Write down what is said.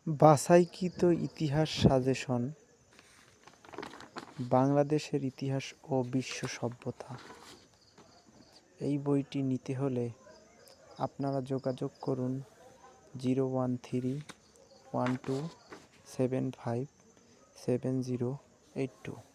বাছাইকৃত ইতিহাস সাজেশন, বাংলাদেশের ইতিহাস ও বিশ্ব সভ্যতা। এই বইটি নিতে হলে আপনারা যোগাযোগ করুন 01312757082।